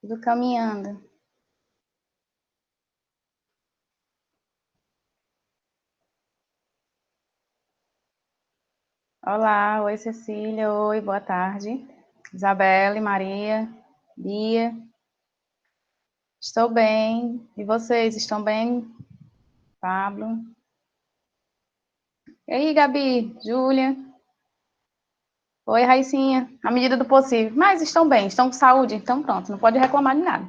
Tudo caminhando. Olá, oi Cecília, oi, boa tarde. Isabelle, Maria, Bia. Estou bem. E vocês, estão bem? Pablo. E aí, Gabi, Júlia. Oi, Raicinha. À medida do possível. Mas estão bem, estão com saúde, então pronto, não pode reclamar de nada.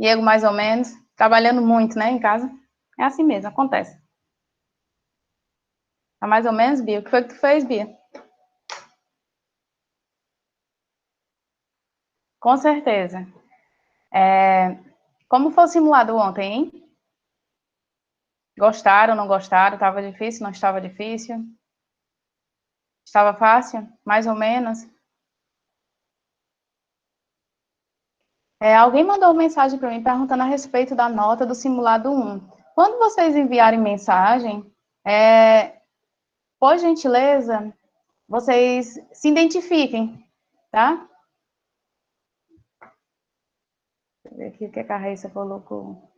Diego, mais ou menos, trabalhando muito, né, em casa. É assim mesmo, acontece. Tá mais ou menos, Bia? O que foi que tu fez, Bia? Com certeza. Como foi o simulado ontem, hein? Gostaram, não gostaram? Estava difícil, não estava difícil? Estava fácil? Mais ou menos? Alguém mandou uma mensagem para mim perguntando a respeito da nota do simulado 1. Quando vocês enviarem mensagem, por gentileza, vocês se identifiquem, tá? Deixa eu ver aqui o que a Raíssa colocou.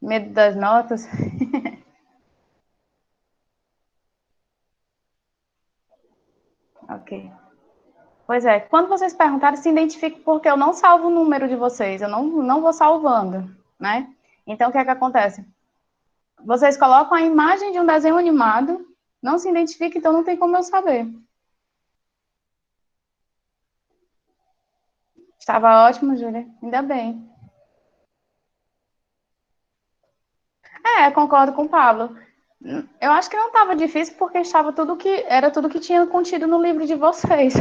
Medo das notas? Ok. Pois é, quando vocês perguntarem, se identifiquem, porque eu não salvo o número de vocês, eu não vou salvando, né? Então, o que é que acontece? Vocês colocam a imagem de um desenho animado, não se identifica, então não tem como eu saber. Estava ótimo, Júlia, ainda bem. Concordo com o Pablo. Eu acho que não estava difícil porque estava era tudo que tinha contido no livro de vocês,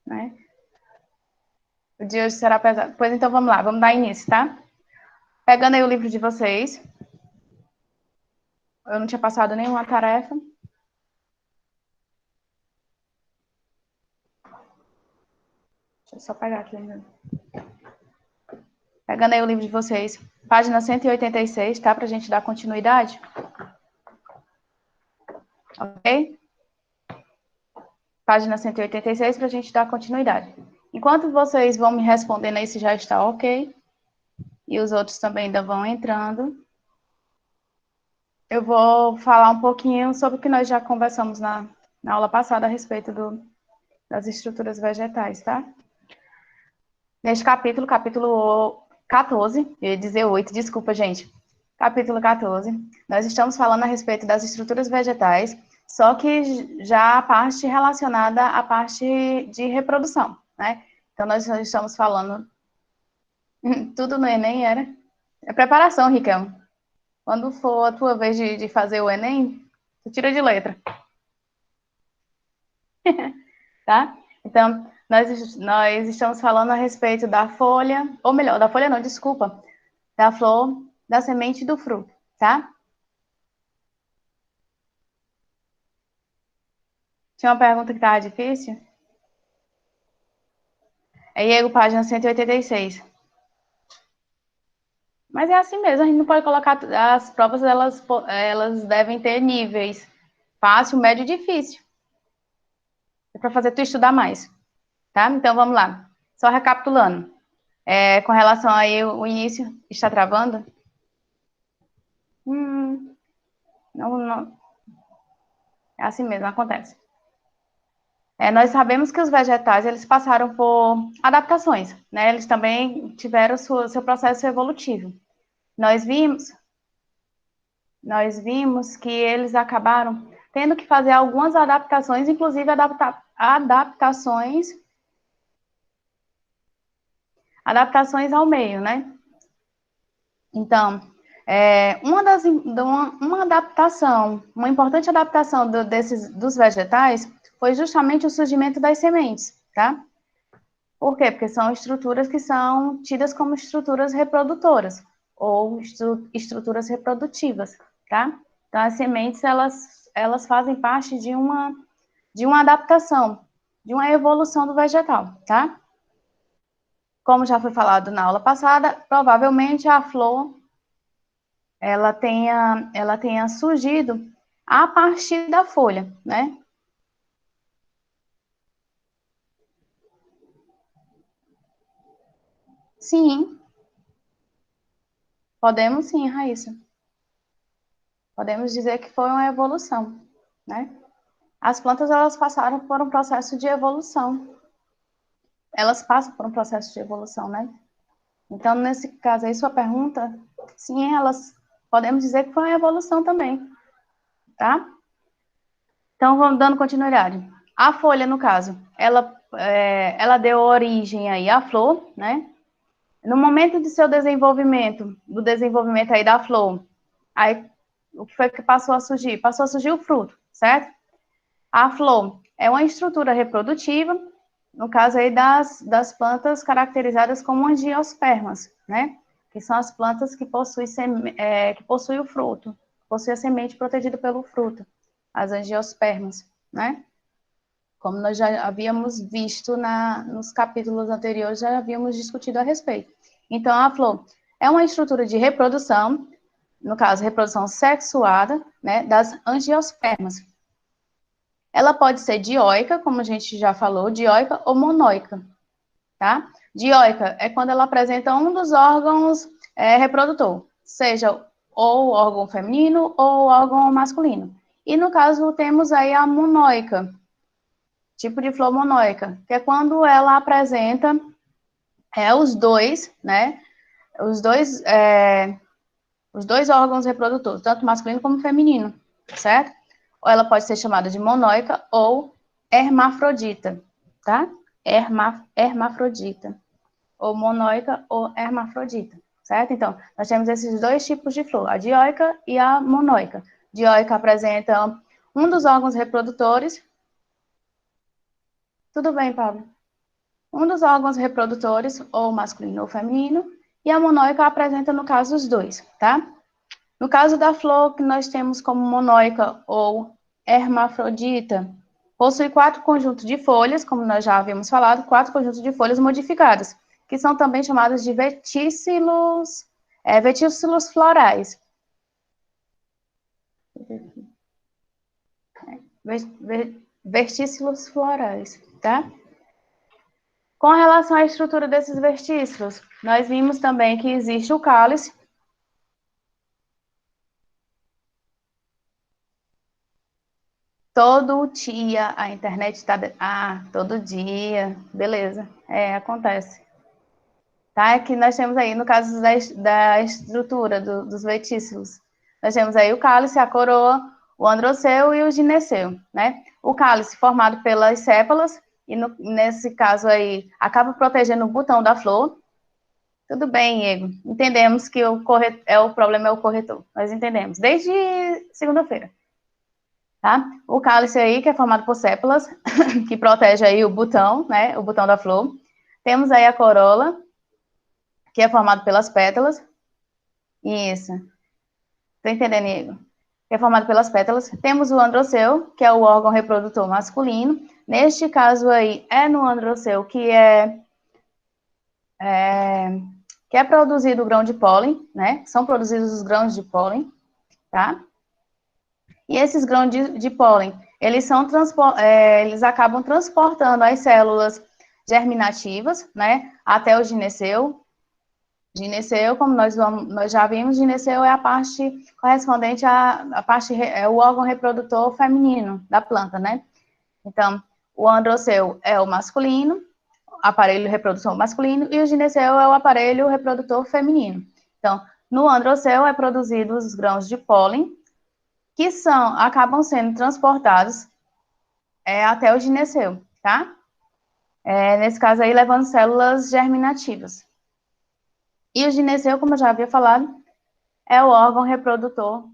né? O de hoje será pesado. Pois então vamos lá, vamos dar início, tá? Pegando aí o livro de vocês. Eu não tinha passado nenhuma tarefa. Deixa eu só pegar aqui. Pegando aí o livro de vocês. Página 186, tá? Pra gente dar continuidade. Ok? Página 186 para a gente dar continuidade. Enquanto vocês vão me respondendo aí se já está ok, e os outros também ainda vão entrando, eu vou falar um pouquinho sobre o que nós já conversamos na aula passada a respeito das estruturas vegetais, tá? Neste capítulo 14, eu ia dizer 8, desculpa, gente. Capítulo 14, nós estamos falando a respeito das estruturas vegetais, só que já a parte relacionada à parte de reprodução, né? Então, nós estamos falando, tudo no Enem era. É preparação, Riquelme. Quando for a tua vez de fazer o Enem, tu tira de letra, tá? Então, nós estamos falando a respeito da folha, ou melhor, da folha não, desculpa, da flor, da semente e do fruto, tá? Tinha uma pergunta que estava difícil? É Diego, página 186. Mas é assim mesmo, a gente não pode colocar as provas, elas devem ter níveis fácil, médio e difícil. É para fazer tu estudar mais, tá? Então vamos lá. Só recapitulando. Com relação aí o início, está travando? Não, é assim mesmo, acontece. Nós sabemos que os vegetais, eles passaram por adaptações, né? Eles também tiveram seu processo evolutivo. Nós vimos, nós vimos que eles acabaram tendo que fazer algumas adaptações, inclusive adaptações ao meio, né? Então, uma adaptação, uma importante adaptação dos vegetais foi justamente o surgimento das sementes, tá? Por quê? Porque são estruturas que são tidas como estruturas reprodutoras ou estruturas reprodutivas, tá? Então, as sementes, elas fazem parte de uma adaptação, de uma evolução do vegetal, tá? como já foi falado na aula passada, provavelmente a flor ela tenha surgido a partir da folha, né? Sim, podemos sim, Raíssa. Podemos dizer que foi uma evolução, né? As plantas, elas passaram por um processo de evolução. Elas passam por um processo de evolução, né? Então, nesse caso aí, sua pergunta, sim, elas podemos dizer que foi uma evolução também, tá? Então, vamos dando continuidade. A folha, no caso, ela deu origem aí à flor, né? No momento de seu desenvolvimento, do desenvolvimento aí da flor, aí o que foi que passou a surgir? Passou a surgir o fruto, certo? A flor é uma estrutura reprodutiva, no caso aí das plantas caracterizadas como angiospermas, né? Que são as plantas que possuem o fruto, possuem a semente protegida pelo fruto, as angiospermas, né? Como nós já havíamos visto nos capítulos anteriores, já havíamos discutido a respeito. Então, a flor é uma estrutura de reprodução, no caso, reprodução sexuada, né, das angiospermas. Ela pode ser dioica, como a gente já falou, dioica ou monoica, tá? Dioica é quando ela apresenta um dos órgãos reprodutor, seja ou órgão feminino ou órgão masculino. E no caso, temos aí a monoica, tipo de flor monoica, que é quando ela apresenta os dois, né? Os dois órgãos reprodutores, tanto masculino como feminino, certo? Ou ela pode ser chamada de monoica ou hermafrodita, tá? Hermafrodita. Ou monoica ou hermafrodita, certo? Então, nós temos esses dois tipos de flor, a dioica e a monoica. Dioica apresenta um dos órgãos reprodutores. Tudo bem, Pablo? Um dos órgãos reprodutores, ou masculino ou feminino, e a monoica apresenta, no caso, os dois, tá? No caso da flor, que nós temos como monoica ou hermafrodita, possui 4 conjuntos de folhas, como nós já havíamos falado, 4 conjuntos de folhas modificadas, que são também chamados de vestícilos florais. Vestícilos florais, tá? Com relação à estrutura desses vestícilos, nós vimos também que existe o cálice. Todo dia a internet está. Todo dia. Beleza. Acontece. Tá? Aqui nós temos aí, no caso da estrutura dos vestícilos, nós temos aí o cálice, a coroa, o androceu e o gineceu, né? O cálice formado pelas sépalas, e nesse caso aí, acaba protegendo o botão da flor. Tudo bem, Diego. Entendemos que o problema é o corretor. Nós entendemos. Desde segunda-feira. Tá? O cálice aí, que é formado por sépalas, que protege aí o botão, né? O botão da flor. Temos aí a corola, que é formado pelas pétalas. Isso. Tá entendendo, Diego? Que é formado pelas pétalas. Temos o androceu, que é o órgão reprodutor masculino. Neste caso aí, é no androceu que é produzido o grão de pólen, né? São produzidos os grãos de pólen, tá? E esses grãos de pólen, eles acabam transportando as células germinativas, né, até o gineceu. Gineceu, como nós já vimos, gineceu é a parte correspondente o órgão reprodutor feminino da planta, né? Então, o androceu é o masculino, aparelho reprodutor masculino, e o gineceu é o aparelho reprodutor feminino. Então, no androceu é produzido os grãos de pólen, que acabam sendo transportados até o gineceu, tá? Nesse caso aí, levando células germinativas. E o gineceu, como eu já havia falado, é o órgão reprodutor.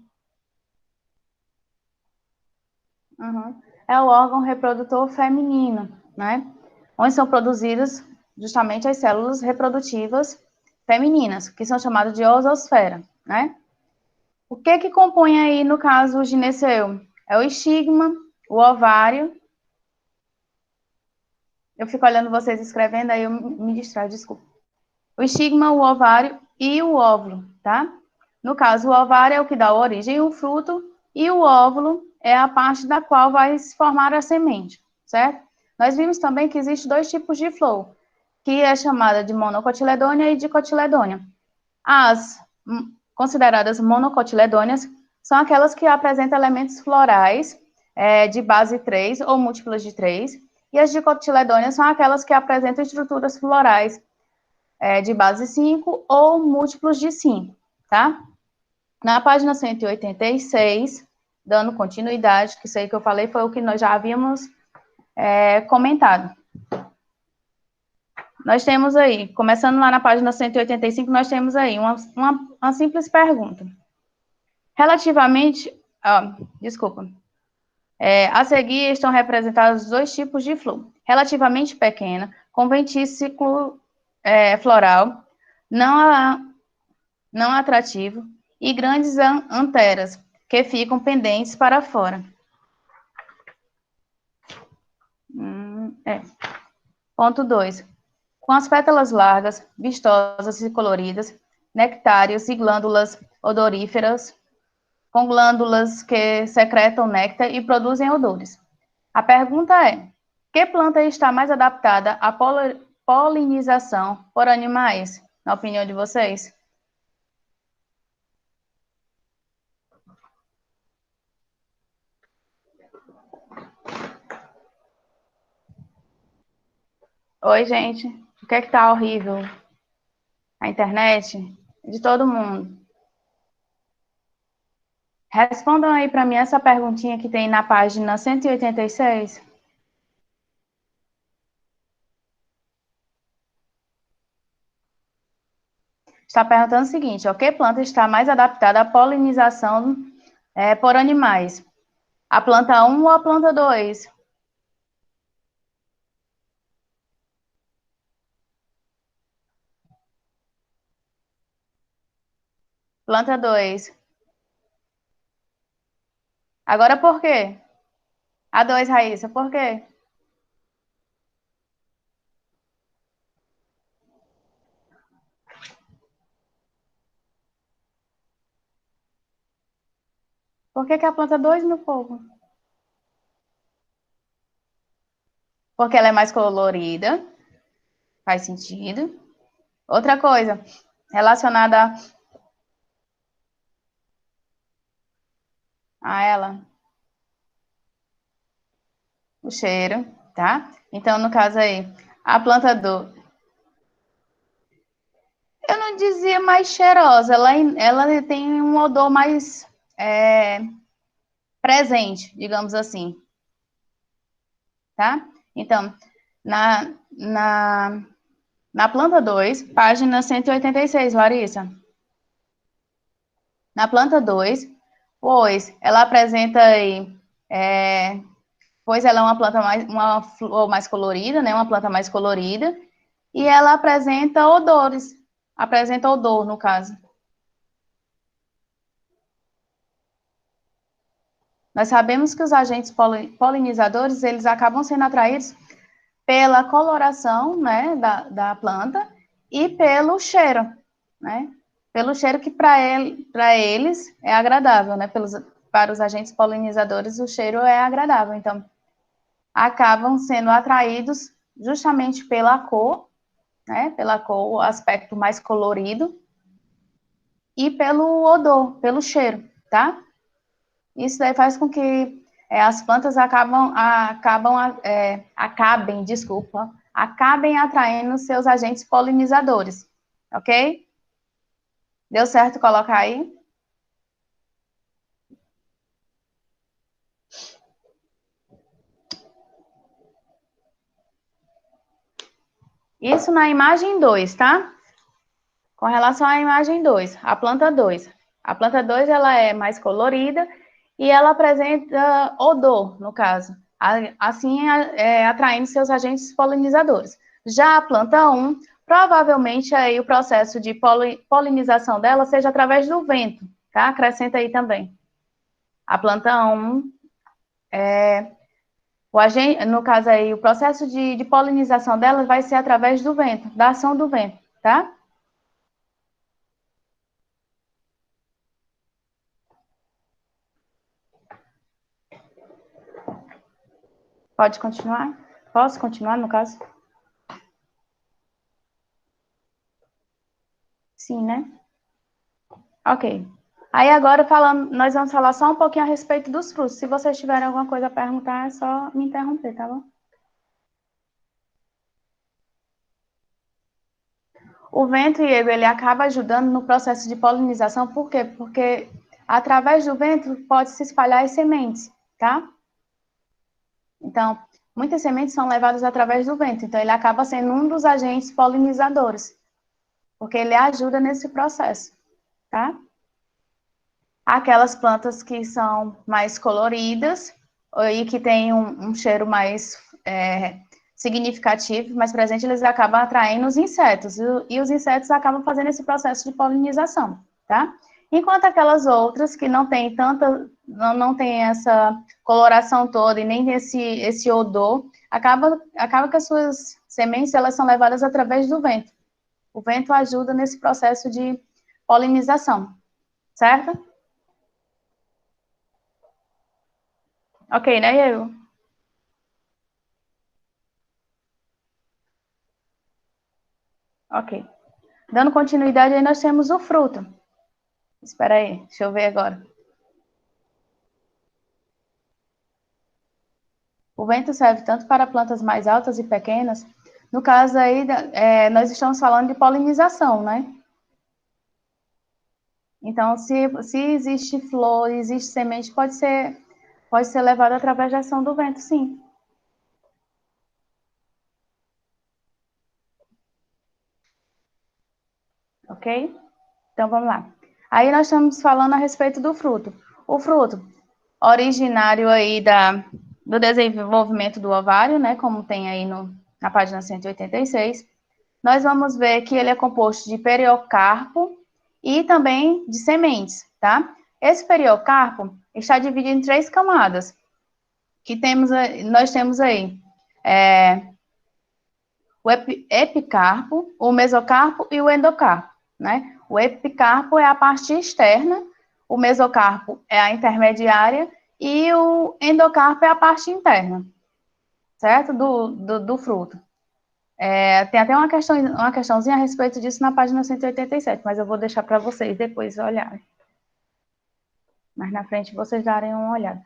É o órgão reprodutor feminino, né? Onde são produzidas justamente as células reprodutivas femininas, que são chamadas de oososfera, né? O que compõe aí, no caso, o gineceu? É o estigma, o ovário. Eu fico olhando vocês escrevendo, aí eu me distraio, desculpa. o estigma, o ovário e o óvulo, tá? No caso, o ovário é o que dá origem ao fruto e o óvulo é a parte da qual vai se formar a semente, certo? Nós vimos também que existem dois tipos de flor, que é chamada de monocotiledônia e dicotiledônia. As consideradas monocotiledôneas são aquelas que apresentam elementos florais de base 3 ou múltiplas de 3, e as dicotiledôneas são aquelas que apresentam estruturas florais de base 5 ou múltiplos de 5, tá? Na página 186, dando continuidade, que isso aí que eu falei foi o que nós já havíamos comentado. Nós temos aí, começando lá na página 185, nós temos aí uma simples pergunta. Relativamente, desculpa, a seguir estão representados dois tipos de flor. Relativamente pequena, com ventículo floral, não atrativo, e grandes anteras, que ficam pendentes para fora. Ponto 2. Com as pétalas largas, vistosas e coloridas, nectários e glândulas odoríferas, com glândulas que secretam néctar e produzem odores. A pergunta é: que planta está mais adaptada à polinização por animais, na opinião de vocês? Oi, gente. O que é que tá horrível? A internet? De todo mundo. Respondam aí para mim essa perguntinha que tem na página 186. Está perguntando o seguinte: que planta está mais adaptada à polinização por animais? A planta 1 ou a planta 2? Planta 2. Agora por quê? A 2, Raíssa, por quê? Por que que a planta 2, meu povo? Porque ela é mais colorida. Faz sentido. Outra coisa, relacionada a ela, o cheiro, tá? Então, no caso aí, a planta do... Eu não dizia mais cheirosa, ela tem um odor mais presente, digamos assim, tá? Então, na, na, na planta 2, página 186, Larissa. Na planta 2, pois ela apresenta aí, pois ela é uma flor mais colorida, né? Uma planta mais colorida, e ela apresenta odor, no caso. Nós sabemos que os agentes polinizadores, eles acabam sendo atraídos pela coloração, né, da planta e pelo cheiro, né? Pelo cheiro que para eles é agradável, né? Para os agentes polinizadores, o cheiro é agradável. Então, acabam sendo atraídos justamente pela cor, né? Pela cor, o aspecto mais colorido, e pelo odor, pelo cheiro, tá? Isso daí faz com que as plantas acabem atraindo seus agentes polinizadores, ok? Deu certo colocar aí? Isso na imagem 2, tá? Com relação à imagem 2, a planta 2. A planta 2, ela é mais colorida e ela apresenta odor, no caso, assim atraindo seus agentes polinizadores. Já a planta 1, provavelmente aí o processo de polinização dela seja através do vento, tá? Acrescenta aí também. A planta 1, no caso aí, o processo de polinização dela vai ser através do vento, da ação do vento, tá? Pode continuar? Posso continuar, no caso? Sim, né? Ok. Aí agora falando, nós vamos falar só um pouquinho a respeito dos frutos. Se vocês tiverem alguma coisa a perguntar, é só me interromper, tá bom? O vento, ele acaba ajudando no processo de polinização, por quê? Porque através do vento pode se espalhar as sementes, tá? Então, muitas sementes são levadas através do vento, então ele acaba sendo um dos agentes polinizadores, porque ele ajuda nesse processo, tá? Aquelas plantas que são mais coloridas e que têm um cheiro mais significativo, mais presente, eles acabam atraindo os insetos, e os insetos acabam fazendo esse processo de polinização, tá? Enquanto aquelas outras que não têm tanta, não tem essa coloração toda e nem esse odor, acaba que as suas sementes elas são levadas através do vento. O vento ajuda nesse processo de polinização, certo? Ok, né, eu? Ok. Dando continuidade, aí nós temos o fruto. Espera aí, deixa eu ver agora. O vento serve tanto para plantas mais altas e pequenas. No caso aí, nós estamos falando de polinização, né? Então, se existe flor, existe semente, pode ser levado através da ação do vento, sim. Ok? Então, vamos lá. Aí nós estamos falando a respeito do fruto. O fruto, originário aí do desenvolvimento do ovário, né? Como tem aí na página 186. Nós vamos ver que ele é composto de periocarpo e também de sementes, tá? Esse periocarpo está dividido em três camadas, que nós temos aí o epicarpo, o mesocarpo e o endocarpo, né? O epicarpo é a parte externa, o mesocarpo é a intermediária e o endocarpo é a parte interna, certo? Do fruto. Tem até uma questãozinha a respeito disso na página 187, mas eu vou deixar para vocês depois olharem. Mais na frente vocês darem uma olhada,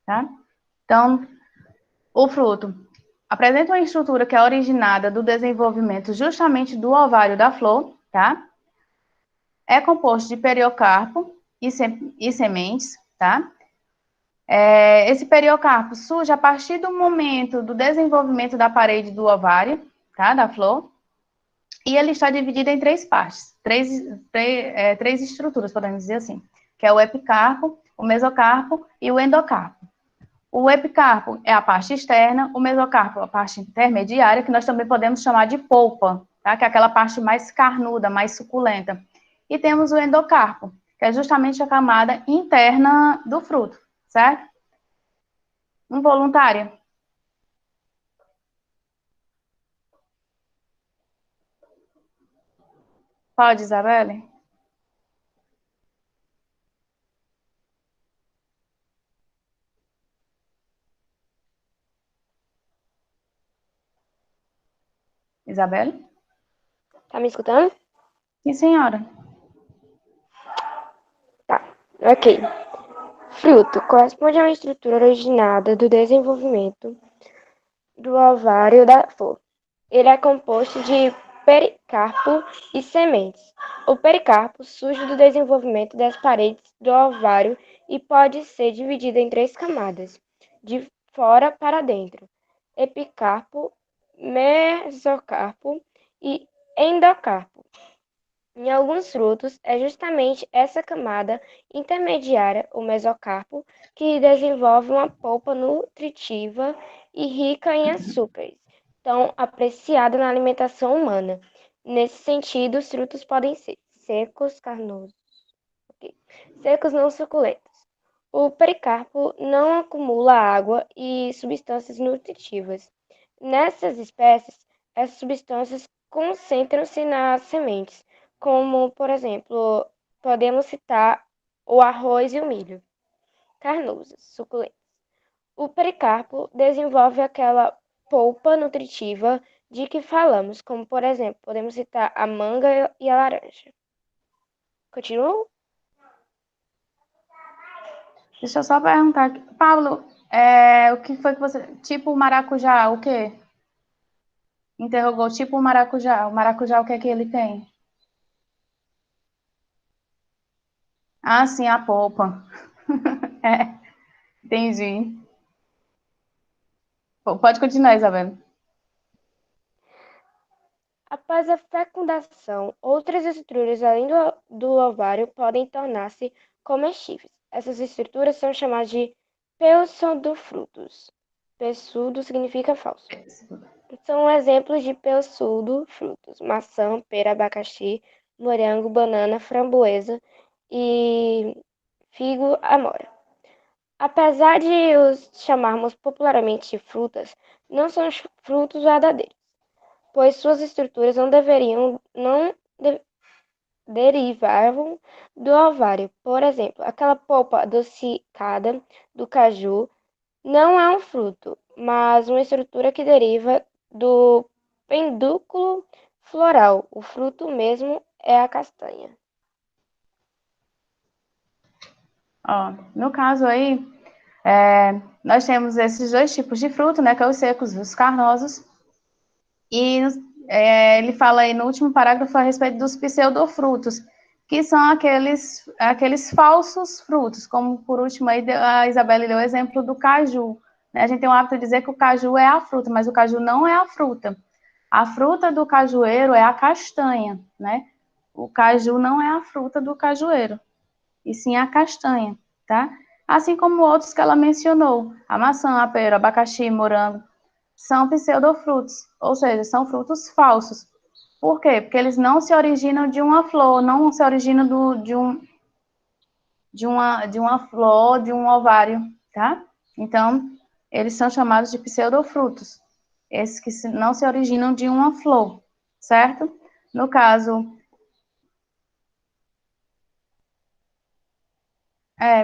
tá? Então, o fruto apresenta uma estrutura que é originada do desenvolvimento justamente do ovário da flor, tá? É composto de periocarpo e sementes, tá? Esse periocarpo surge a partir do momento do desenvolvimento da parede do ovário, tá? Da flor. E ele está dividido em três partes, três estruturas, podemos dizer assim, que é o epicarpo, o mesocarpo e o endocarpo. O epicarpo é a parte externa, o mesocarpo é a parte intermediária, que nós também podemos chamar de polpa, tá? Que é aquela parte mais carnuda, mais suculenta. E temos o endocarpo, que é justamente a camada interna do fruto, certo? Involuntária. Pode, Isabelle? Isabelle? Tá me escutando? Sim, senhora. Tá. Ok. Fruto corresponde a uma estrutura originada do desenvolvimento do ovário da flor. Ele é composto de pericarpo e sementes. O pericarpo surge do desenvolvimento das paredes do ovário e pode ser dividido em três camadas, de fora para dentro: epicarpo, mesocarpo e endocarpo. Em alguns frutos, é justamente essa camada intermediária, o mesocarpo, que desenvolve uma polpa nutritiva e rica em açúcares, tão apreciada na alimentação humana. Nesse sentido, os frutos podem ser secos, carnosos, ok? Secos não suculentos. O pericarpo não acumula água e substâncias nutritivas. Nessas espécies, essas substâncias concentram-se nas sementes, como, por exemplo, podemos citar o arroz e o milho. Carnosas, suculentas. O pericarpo desenvolve aquela polpa nutritiva de que falamos, como por exemplo, podemos citar a manga e a laranja. Continuo? Deixa eu só perguntar aqui. Paulo, o que foi que você. Tipo maracujá, o quê? Interrogou, tipo maracujá. O maracujá, o que é que ele tem? Ah, sim, a polpa. É, entendi. Pode continuar, Isabela. Após a fecundação, outras estruturas além do ovário podem tornar-se comestíveis. Essas estruturas são chamadas de pseudofrutos. Pseudo significa falso. São exemplos de pseudofrutos: maçã, pera, abacaxi, morango, banana, framboesa e figo, amora. Apesar de os chamarmos popularmente de frutas, não são os frutos verdadeiros, pois suas estruturas não derivavam do ovário. Por exemplo, aquela polpa adocicada do caju não é um fruto, mas uma estrutura que deriva do pedúnculo floral. O fruto mesmo é a castanha. Ó, no caso aí, nós temos esses dois tipos de fruto, né? Que é os secos e os carnosos. E ele fala aí no último parágrafo a respeito dos pseudofrutos, que são aqueles falsos frutos, como por último aí a Isabela deu o exemplo do caju. Né? A gente tem o hábito de dizer que o caju é a fruta, mas o caju não é a fruta. A fruta do cajueiro é a castanha, né? O caju não é a fruta do cajueiro, e sim a castanha, tá? Assim como outros que ela mencionou, a maçã, a pera, abacaxi, morango, são pseudofrutos, ou seja, são frutos falsos. Por quê? Porque eles não se originam de uma flor, não se originam de uma flor, de um ovário, tá? Então, eles são chamados de pseudofrutos, esses que não se originam de uma flor, certo? No caso,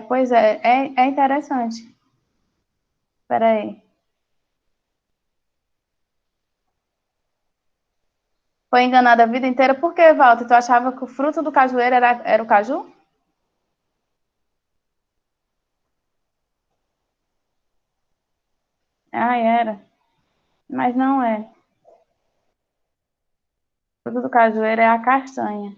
pois é interessante. Espera aí. Foi enganada a vida inteira. Por quê, Walter? Tu achava que o fruto do cajueiro era o caju? Ah, era. Mas não é. O fruto do cajueiro é a castanha.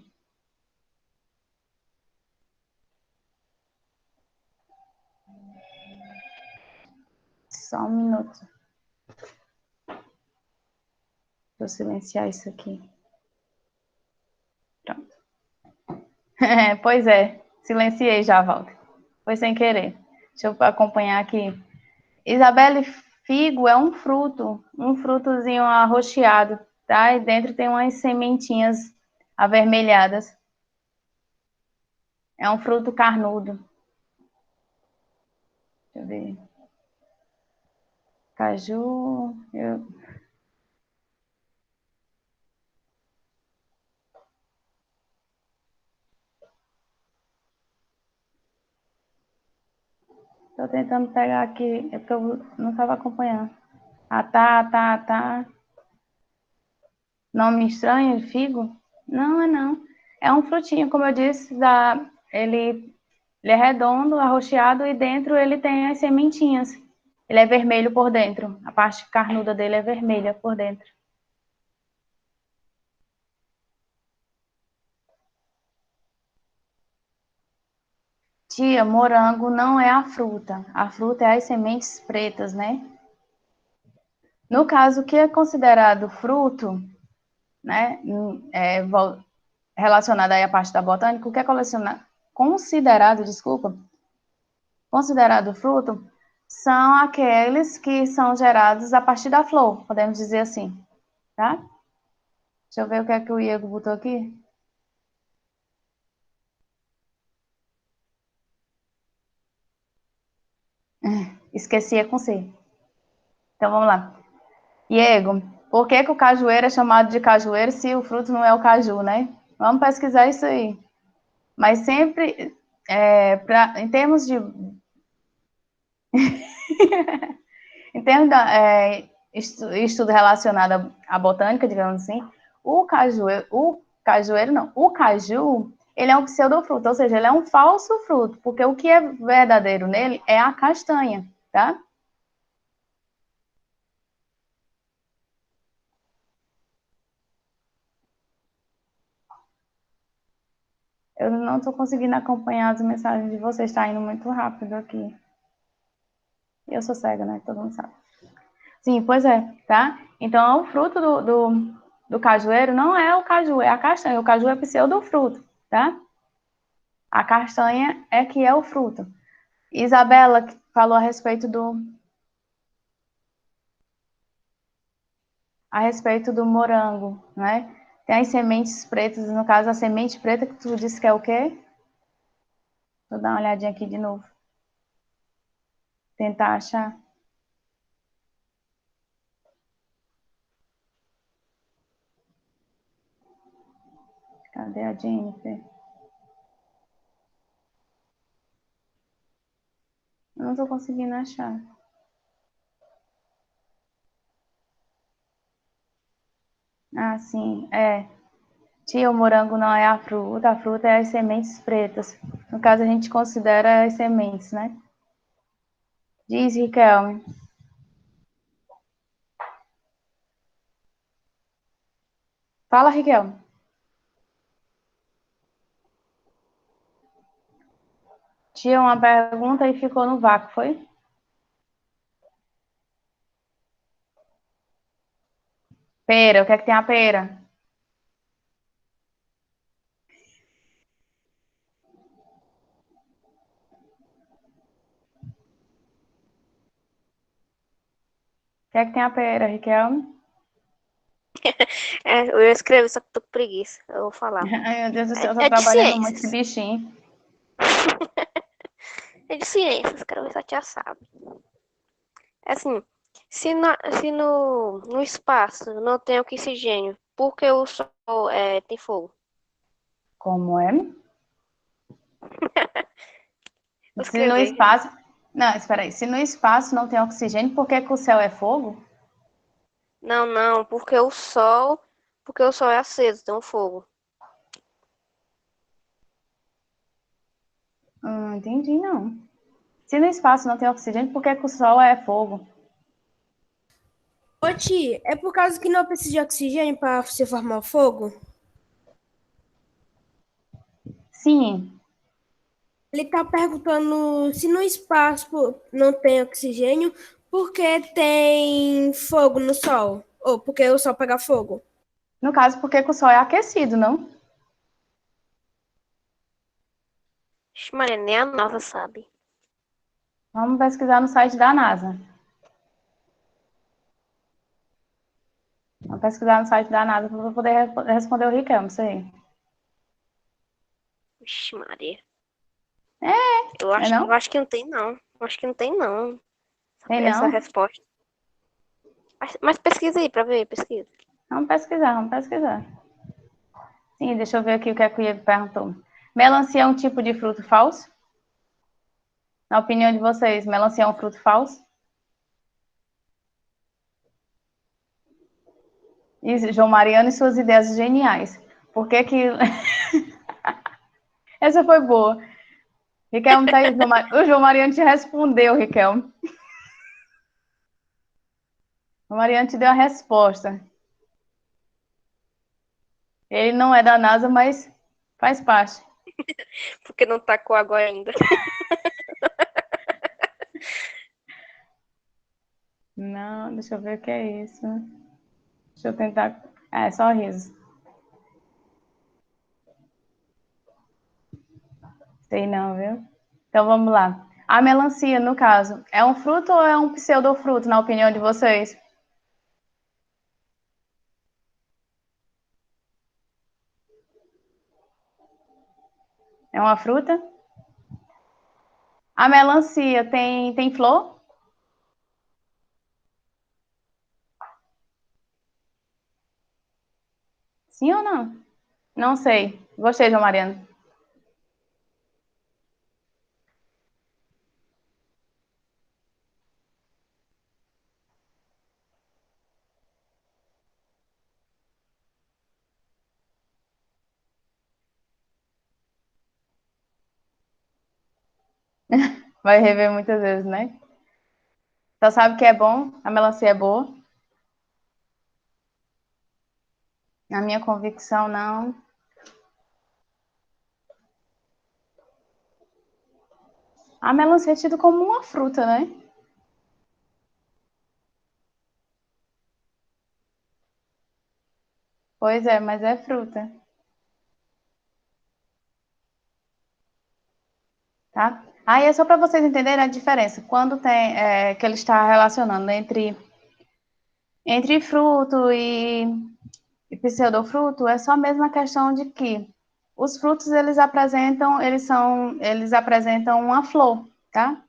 Só um minuto. Vou silenciar isso aqui. Pronto. Pois é. Silenciei já, Walter. Foi sem querer. Deixa eu acompanhar aqui. Isabelle, figo é um frutozinho arroxeado, tá? E dentro tem umas sementinhas avermelhadas. É um fruto carnudo. Deixa eu ver. Caju. Tô tentando pegar aqui, é porque eu não estava acompanhando. Tá. Nome estranho, figo? Não, é não. É um frutinho, como eu disse, ele é redondo, arroxeado, e dentro ele tem as sementinhas. Ele é vermelho por dentro. A parte carnuda dele é vermelha por dentro. Tia, morango não é a fruta. A fruta é as sementes pretas, né? No caso, o que é considerado fruto, né? Relacionado aí à parte da botânica, o que é considerado, desculpa, considerado fruto, são aqueles que são gerados a partir da flor, podemos dizer assim, tá? Deixa eu ver o que é que o Iego botou aqui. Esqueci, é com C. Então vamos lá. Iego, por que que o cajueiro é chamado de cajueiro se o fruto não é o caju, né? Vamos pesquisar isso aí. Mas sempre, em termos de Em termos de estudo relacionado à botânica, digamos assim, o caju, ele é um pseudofruto, ou seja, ele é um falso fruto, porque o que é verdadeiro nele é a castanha, tá? Eu não estou conseguindo acompanhar as mensagens de vocês, está indo muito rápido aqui. Eu sou cega, né? Todo mundo sabe. Sim, pois é, tá? Então, o fruto do cajueiro não é o caju, é a castanha. O caju é pseudofruto, tá? A castanha é que é o fruto. Isabela falou a respeito do morango, né? Tem as sementes pretas, no caso, a semente preta que tu disse que é o quê? Vou dar uma olhadinha aqui de novo. Tentar achar. Cadê a Jennifer? Eu não tô conseguindo achar. Ah, sim, é. Tia, o morango não é a fruta é as sementes pretas. No caso, a gente considera as sementes, né? Diz, Riquelme. Fala, Riquelme. Tinha uma pergunta e ficou no vácuo, foi? Pera, o que é que tem a pera? O que é que tem a pera, Riquelme? Eu ia escrever, só que tô com preguiça. Eu vou falar. Ai, meu Deus do céu, eu tô É de trabalhando muito esse ciências. bichinho. É de ciências, quero ver se a tia sabe. É assim, se no espaço não tem oxigênio, por que o Sol tem fogo? Como é? Vou Se no escrever. espaço. Não, espera aí. Se no espaço não tem oxigênio, por que que o céu é fogo? Não, não, porque o Sol é aceso, tem um fogo. Entendi, não. Se no espaço não tem oxigênio, por que que o sol é fogo? Ô, Ti, é por causa que não precisa de oxigênio para você formar o fogo? Sim. Ele tá perguntando se no espaço não tem oxigênio, por que tem fogo no sol? Ou porque o sol pega fogo? No caso, por que que o sol é aquecido, não? Ixi, Maria, nem a NASA sabe. Vamos pesquisar no site da NASA. Vamos pesquisar no site da NASA para poder responder o Riquelme, isso aí. Ixi, Maria. É, Eu é acho, eu não? acho que não tem, não. Eu acho que não tem, não, Tem essa não? resposta. Mas pesquisa aí pra ver, pesquisa. Vamos pesquisar, vamos pesquisar. Sim, deixa eu ver aqui o que é que o Iego perguntou. Melancia é um tipo de fruto falso? Na opinião de vocês, melancia é um fruto falso? E João Mariano e suas ideias geniais. Por que que... Essa foi boa. Riquelme tá aí. O João Mariano te respondeu, Riquelme. O Mariano te deu a resposta. Ele não é da NASA, mas faz parte. Porque não tá com água ainda. Não, deixa eu ver o que é isso. Deixa eu tentar. É, só riso. Sei não, viu? Então vamos lá. A melancia, no caso, é um fruto ou é um pseudofruto, na opinião de vocês? É uma fruta? A melancia tem flor? Sim ou não? Não sei. Gostei, João Mariano. Vai rever muitas vezes, né? Só sabe que é bom, a melancia é boa. Na minha convicção, não. A melancia é tida como uma fruta, né? Pois é, mas é fruta, tá? Aí é só para vocês entenderem a diferença. Quando tem que ele está relacionando entre fruto e pseudofruto, é só a mesma questão de que os frutos eles apresentam uma flor, tá?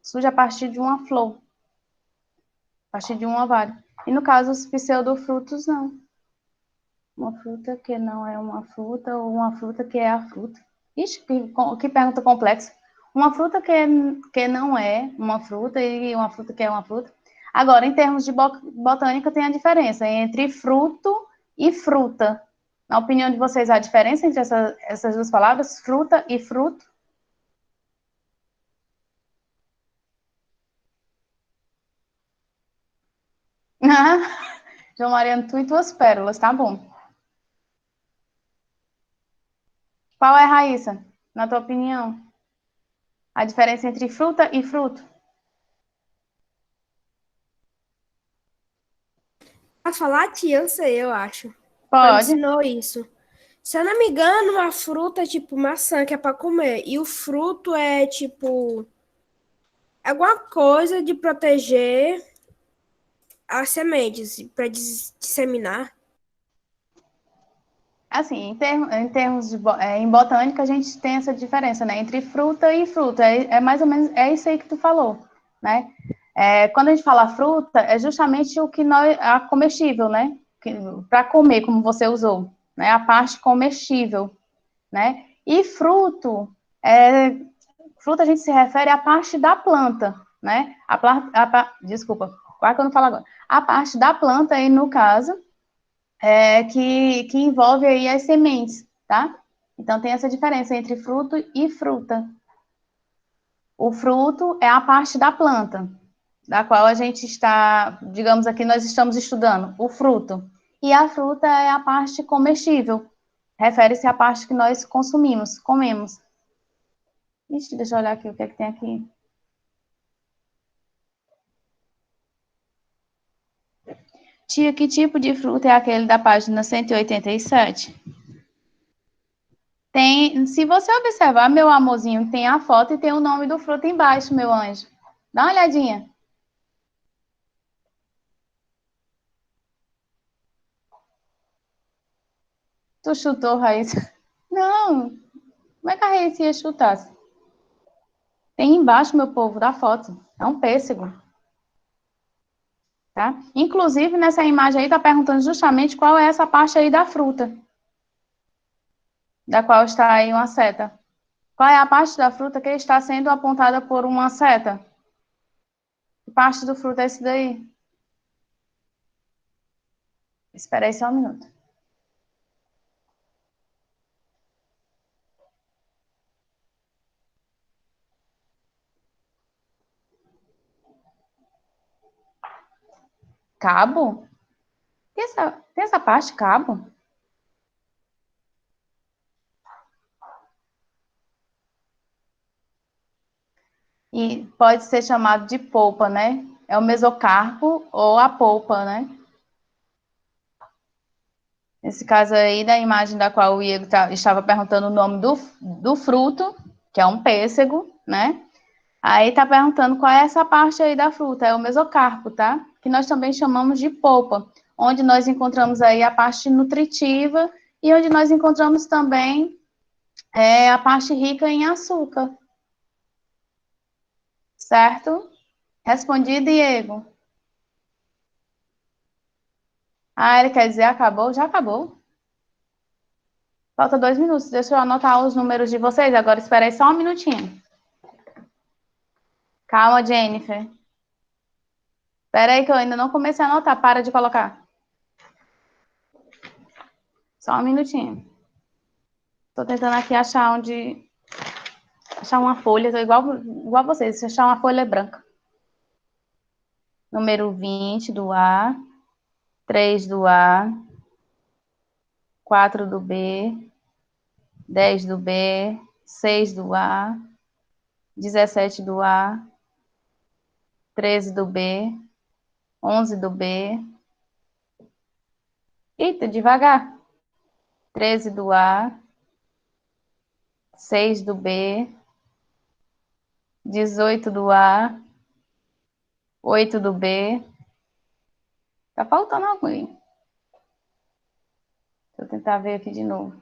Surge a partir de uma flor, a partir de um ovário. E no caso, os pseudofrutos, não. Uma fruta que não é uma fruta, ou uma fruta que é a fruta. Ixi, que pergunta complexa. Uma fruta que não é uma fruta e uma fruta que é uma fruta. Agora, em termos de botânica, tem a diferença entre fruto e fruta. Na opinião de vocês, há diferença entre essas duas palavras, fruta e fruto? João Mariano, tu e tuas pérolas, tá bom. Qual é, Raíssa, na tua opinião? A diferença entre fruta e fruto? Posso falar, tia? Eu sei, eu acho. Ela me Pode. ensinou isso. Se eu não me engano, a fruta é tipo maçã, que é para comer. E o fruto é tipo alguma coisa de proteger as sementes, para disseminar. Assim, em termos de em botânica, a gente tem essa diferença, né? Entre fruta e fruto. É mais ou menos, é isso aí que tu falou, né? Quando a gente fala fruta, é justamente o que a comestível, né? Para comer, como você usou, né? A parte comestível, né? E fruta a gente se refere à parte da planta, né? Desculpa, quase que eu não falo agora. A parte da planta aí, no caso, que envolve aí as sementes, tá? Então tem essa diferença entre fruto e fruta. O fruto é a parte da planta, da qual a gente está, digamos aqui, nós estamos estudando, o fruto. E a fruta é a parte comestível, refere-se à parte que nós consumimos, comemos. Ixi, deixa eu olhar aqui o que é que tem aqui. Tia, que tipo de fruta é aquele da página 187? Tem, se você observar, meu amorzinho, tem a foto e tem o nome do fruto embaixo, meu anjo. Dá uma olhadinha. Tu chutou, Raíssa? Não. Como é que a Raíssa ia chutar? Tem embaixo, meu povo, da foto. É um pêssego, tá? Inclusive, nessa imagem aí, tá perguntando justamente qual é essa parte aí da fruta, da qual está aí uma seta. Qual é a parte da fruta que está sendo apontada por uma seta? Que parte do fruto é esse daí? Espera aí só um minuto. Cabo? Tem essa parte, cabo? E pode ser chamado de polpa, né? É o mesocarpo ou a polpa, né? Nesse caso aí, da imagem da qual o Iego estava perguntando o nome do fruto, que é um pêssego, né? Aí tá perguntando qual é essa parte aí da fruta, é o mesocarpo, tá? Que nós também chamamos de polpa, onde nós encontramos aí a parte nutritiva e onde nós encontramos também a parte rica em açúcar, certo? Respondi, Diego. Ah, ele quer dizer acabou? Já acabou. Falta 2 minutos. Deixa eu anotar os números de vocês. Agora espera aí só um minutinho. Calma, Jennifer. Espera aí que eu ainda não comecei a anotar. Para de colocar. Só um minutinho. Tô tentando aqui achar onde Achar uma folha, igual vocês, achar uma folha branca. Número 20 do A, 3 do A, 4 do B, 10 do B, 6 do A, 17 do A, 13 do B, 11 do B. Eita, devagar. 13 do A, 6 do B, 18 do A, 8 do B. Tá faltando alguém. Deixa eu tentar ver aqui de novo.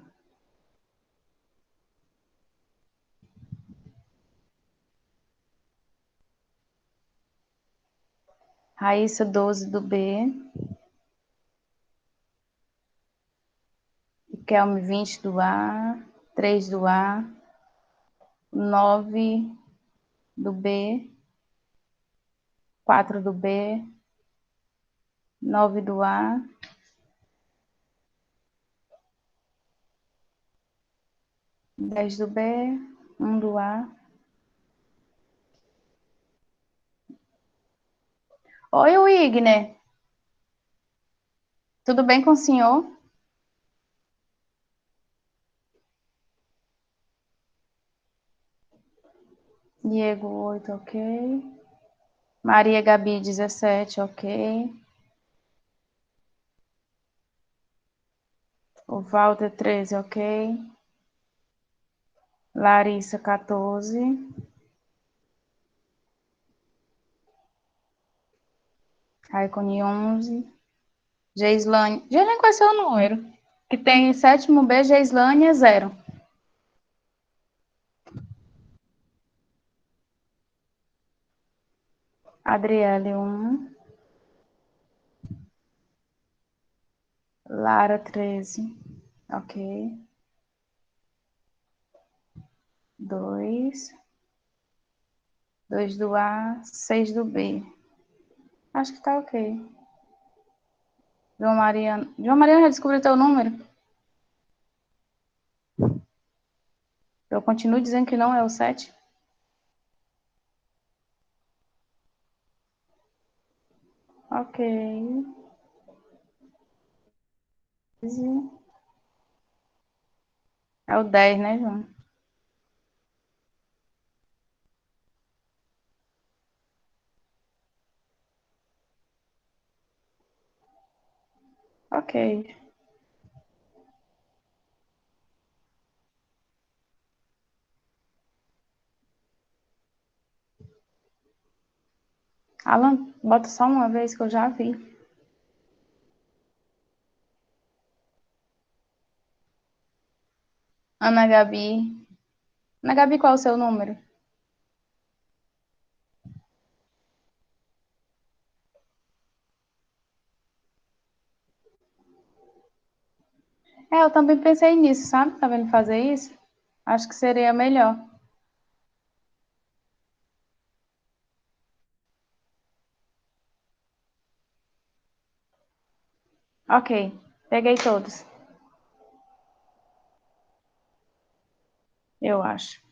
Raíssa, 12 do B. Kelme, 20 do A. 3 do A. 9 do B. 4 do B. 9 do A. 10 do B. 1 do A. Oi, Wigner. Tudo bem com o senhor? Diego, 8, ok. Maria Gabi, 17, ok. O Walter, 13, ok. Larissa, 14. Raicone, 11. Geislane. Geislane, qual é o seu número? Que tem sétimo B, Geislane é 0. Adriele, 1. Lara, 13. Ok. 2. 2 do A, 6 do B. Acho que tá ok. João Mariano. João Mariano, já descobriu teu número? Eu continuo dizendo que não é o 7. Ok. É o 10, né, João? Ok. Alan, bota só uma vez que eu já vi. Ana Gabi. Ana Gabi, qual é o seu número? É, eu também pensei nisso, sabe? Tá vendo fazer isso? Acho que seria melhor. Ok, peguei todos. Eu acho.